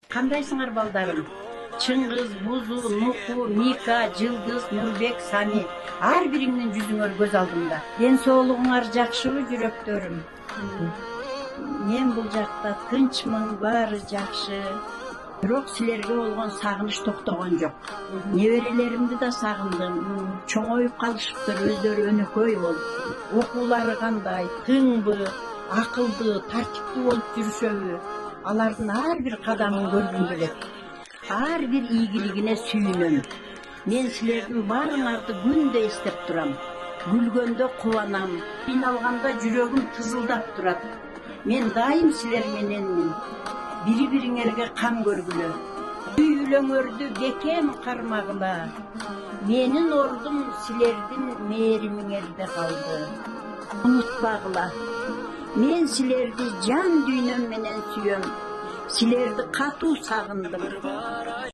Кандайсыңар балдарым? Чыңгыз, Бузу, Нуку, Мика, Жылдыз, Нурбек, Сами. Ар бириңдин жүзүңөр көз алдымда. Ден соолугуңар жакшыбы, жүрөктөрүм? Мен бул жакта тынчмын, баары жакшы. Бирок силерге болгон сагыныч токтогон жок. Неберелеримди да сагындым. Чоңоюп калышыптыр, өздөрү өнөкөй болуп. Окуулары кандай? Тыңбы, акылды, тартиптүү болуп жүрүшөбү? Алардын ар бир кадамын көргүм келет. Ар бир ийгилигине сүйүнөм. Мен силердин баарыңарды күндө эстеп турам. Күлгөндө кубанам, кыйналганда жүрөгүм тызылдап турат. Мен дайым силер мененмин. Бири-бириңерге кам көргүлө. Үй үлөңөрдү бекем кармагыла. Менин ордум силердин мээримиңерде калды. Унутпагыла. Мен силерди жан дүйнөм менен сүйөм. Силерди катуу сагындым.